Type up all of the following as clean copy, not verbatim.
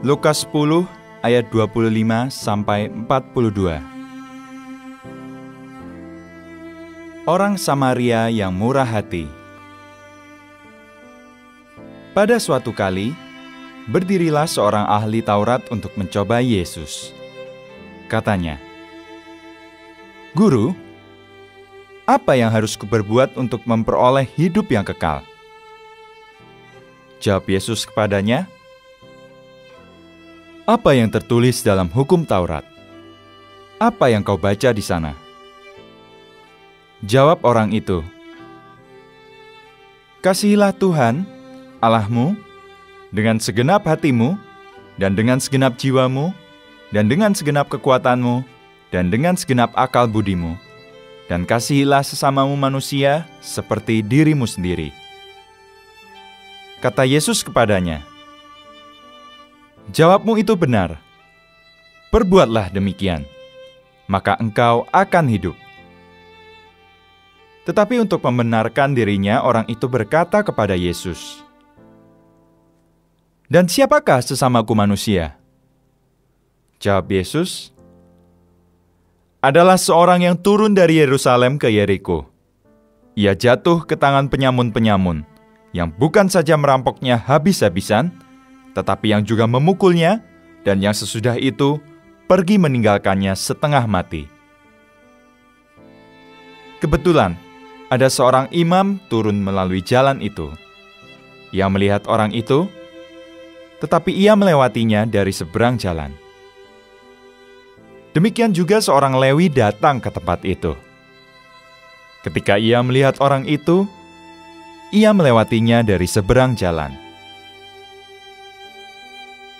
Lukas 10 ayat 25 sampai 42. Orang Samaria yang murah hati. Pada suatu kali, berdirilah seorang ahli Taurat untuk mencoba Yesus. Katanya, "Guru, apa yang harus kuperbuat untuk memperoleh hidup yang kekal?" Jawab Yesus kepadanya, "Apa yang tertulis dalam hukum Taurat? Apa yang kau baca di sana?" Jawab orang itu, "Kasihilah Tuhan, Allahmu, dengan segenap hatimu, dan dengan segenap jiwamu, dan dengan segenap kekuatanmu, dan dengan segenap akal budimu, dan kasihilah sesamamu manusia seperti dirimu sendiri." Kata Yesus kepadanya, "Jawabmu itu benar. Perbuatlah demikian, maka engkau akan hidup." Tetapi untuk membenarkan dirinya, orang itu berkata kepada Yesus, "Dan siapakah sesamaku manusia?" Jawab Yesus, "Adalah seorang yang turun dari Yerusalem ke Yeriko. Ia jatuh ke tangan penyamun-penyamun, yang bukan saja merampoknya habis-habisan, tetapi yang juga memukulnya, dan yang sesudah itu pergi meninggalkannya setengah mati. Kebetulan, ada seorang imam turun melalui jalan itu. Ia melihat orang itu, tetapi ia melewatinya dari seberang jalan. Demikian juga seorang Lewi datang ke tempat itu. Ketika ia melihat orang itu, ia melewatinya dari seberang jalan.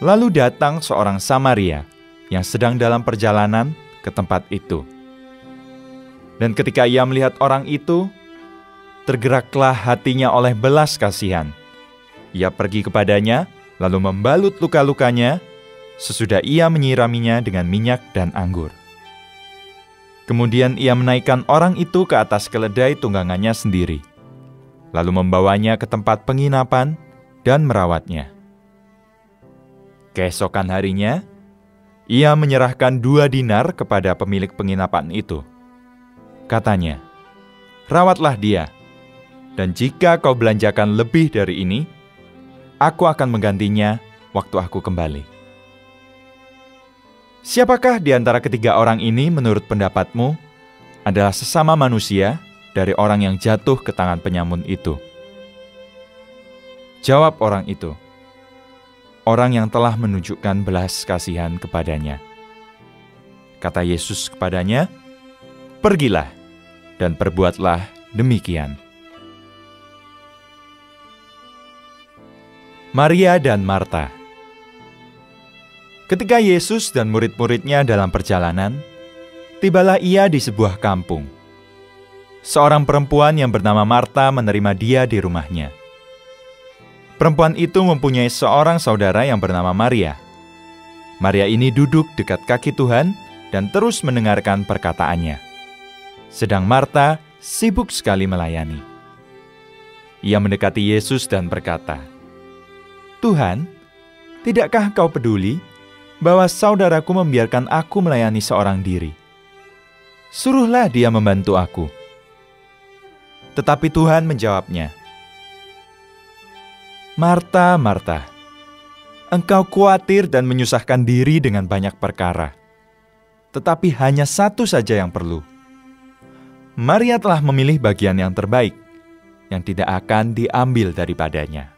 Lalu datang seorang Samaria yang sedang dalam perjalanan ke tempat itu. Dan ketika ia melihat orang itu, tergeraklah hatinya oleh belas kasihan. Ia pergi kepadanya, lalu membalut luka-lukanya, sesudah ia menyiraminya dengan minyak dan anggur. Kemudian ia menaikkan orang itu ke atas keledai tunggangannya sendiri, lalu membawanya ke tempat penginapan dan merawatnya. Keesokan harinya, ia menyerahkan 2 dinar kepada pemilik penginapan itu. Katanya, "Rawatlah dia, dan jika kau belanjakan lebih dari ini, aku akan menggantinya waktu aku kembali." Siapakah di antara ketiga orang ini menurut pendapatmu adalah sesama manusia dari orang yang jatuh ke tangan penyamun itu? Jawab orang itu, "Orang yang telah menunjukkan belas kasihan kepadanya." Kata Yesus kepadanya, "Pergilah dan perbuatlah demikian." Maria dan Marta. Ketika Yesus dan murid-muridnya dalam perjalanan, tibalah ia di sebuah kampung. Seorang perempuan yang bernama Marta menerima dia di rumahnya. Perempuan itu mempunyai seorang saudara yang bernama Maria. Maria ini duduk dekat kaki Tuhan dan terus mendengarkan perkataannya. Sedang Marta sibuk sekali melayani. Ia mendekati Yesus dan berkata, "Tuhan, tidakkah Kau peduli bahwa saudaraku membiarkan aku melayani seorang diri? Suruhlah dia membantu aku." Tetapi Tuhan menjawabnya, "Marta, Marta, engkau khawatir dan menyusahkan diri dengan banyak perkara. Tetapi hanya satu saja yang perlu. Maria telah memilih bagian yang terbaik, yang tidak akan diambil daripadanya."